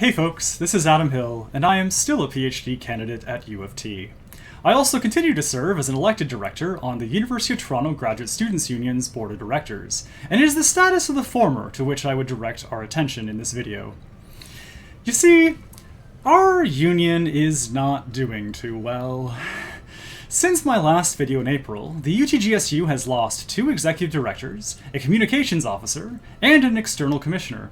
Hey folks, this is Adam Hill, and I am still a PhD candidate at U of T. I also continue to serve as an elected director on the University of Toronto Graduate Students' Union's Board of Directors, and it is the status of the former to which I would direct our attention in this video. You see, our union is not doing too well. Since my last video in April, the UTGSU has lost 2 executive directors, a communications officer, and an external commissioner.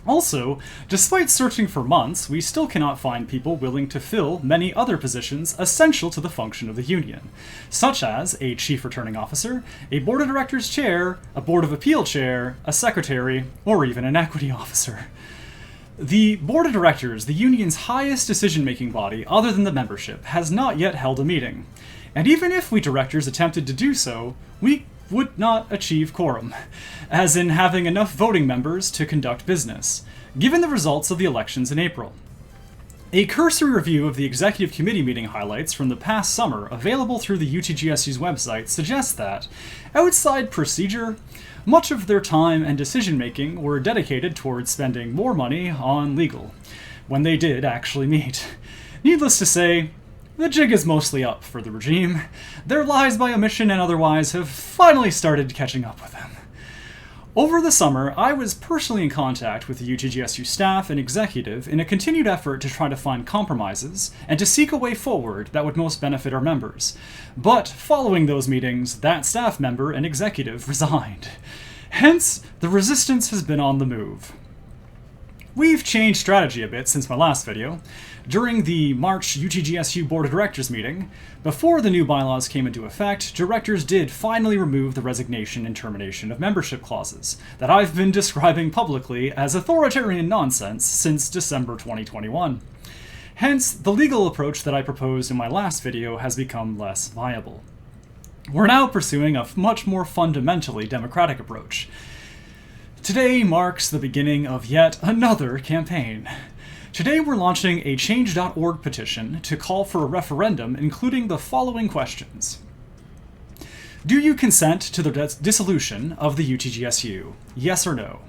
Also, despite searching for months, we still cannot find people willing to fill many other positions essential to the function of the union, such as a chief returning officer, a board of directors chair, a board of appeal chair, a secretary, or even an equity officer. The board of directors, the union's highest decision-making body other than the membership, has not yet held a meeting, and even if we directors attempted to do so, we would not achieve quorum, as in having enough voting members to conduct business, given the results of the elections in April. A cursory review of the executive committee meeting highlights from the past summer available through the UTGSU's website suggests that, outside procedure, much of their time and decision-making were dedicated towards spending more money on legal, when they did actually meet. Needless to say, the jig is mostly up for the regime. Their lies by omission and otherwise have finally started catching up with them. Over the summer, I was personally in contact with the UTGSU staff and executive in a continued effort to try to find compromises and to seek a way forward that would most benefit our members. But following those meetings, that staff member and executive resigned. Hence, the resistance has been on the move. We've changed strategy a bit since my last video. During the March UTGSU Board of Directors meeting, before the new bylaws came into effect, directors did finally remove the resignation and termination of membership clauses that I've been describing publicly as authoritarian nonsense since December 2021. Hence, the legal approach that I proposed in my last video has become less viable. We're now pursuing a much more fundamentally democratic approach. Today marks the beginning of yet another campaign. Today we're launching a Change.org petition to call for a referendum including the following questions. Do you consent to the dissolution of the UTGSU? Yes or no?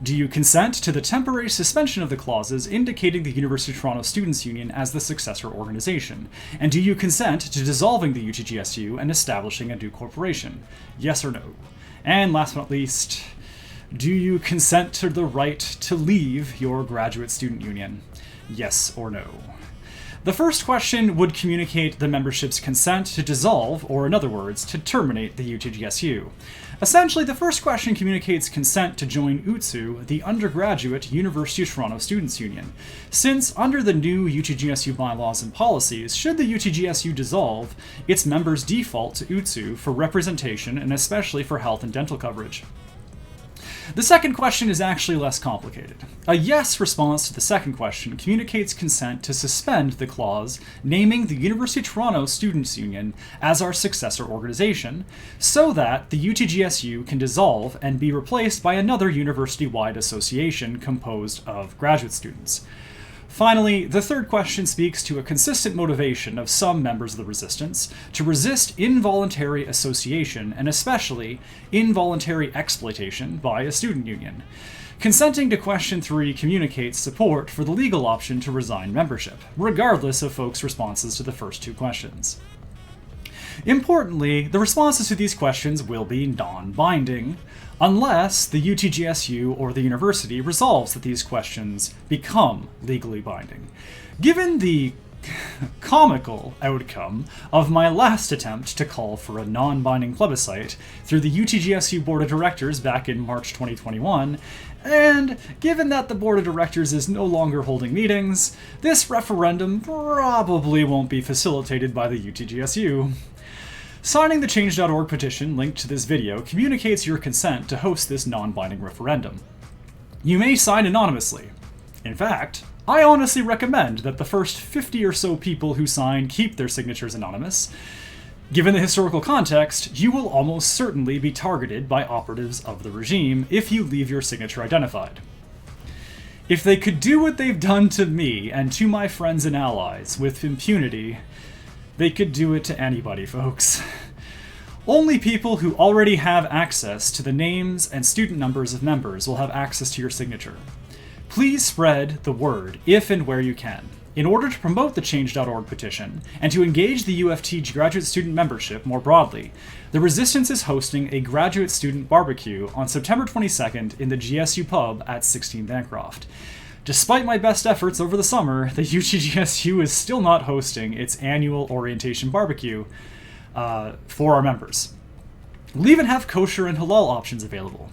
Do you consent to the temporary suspension of the clauses indicating the University of Toronto Students' Union as the successor organization? And do you consent to dissolving the UTGSU and establishing a new corporation? Yes or no? And last but not least, do you consent to the right to leave your graduate student union? Yes or no? The first question would communicate the membership's consent to dissolve, or in other words, to terminate the UTGSU. Essentially, the first question communicates consent to join UTSU, the undergraduate University of Toronto Students' Union, since under the new UTGSU bylaws and policies, should the UTGSU dissolve, its members default to UTSU for representation and especially for health and dental coverage. The second question is actually less complicated. A yes response to the second question communicates consent to suspend the clause naming the University of Toronto Students' Union as our successor organization, so that the UTGSU can dissolve and be replaced by another university-wide association composed of graduate students. Finally, the third question speaks to a consistent motivation of some members of the resistance to resist involuntary association and especially involuntary exploitation by a student union. Consenting to question 3 communicates support for the legal option to resign membership, regardless of folks' responses to the first 2 questions. Importantly, the responses to these questions will be non-binding, unless the UTGSU or the university resolves that these questions become legally binding. Given the comical outcome of my last attempt to call for a non-binding plebiscite through the UTGSU Board of Directors back in March 2021, and given that the Board of Directors is no longer holding meetings, this referendum probably won't be facilitated by the UTGSU. Signing the Change.org petition linked to this video communicates your consent to host this non-binding referendum. You may sign anonymously. In fact, I honestly recommend that the first 50 or so people who sign keep their signatures anonymous. Given the historical context, you will almost certainly be targeted by operatives of the regime if you leave your signature identified. If they could do what they've done to me and to my friends and allies with impunity, they could do it to anybody, folks. Only people who already have access to the names and student numbers of members will have access to your signature. Please spread the word if and where you can. In order to promote the Change.org petition, and to engage the UFT graduate student membership more broadly, the Resistance is hosting a graduate student barbecue on September 22nd in the GSU pub at 16 Bancroft. Despite my best efforts over the summer, the UTGSU is still not hosting its annual orientation barbecue for our members. We'll even have kosher and halal options available.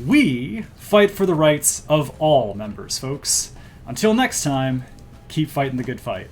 We fight for the rights of all members, folks. Until next time, keep fighting the good fight.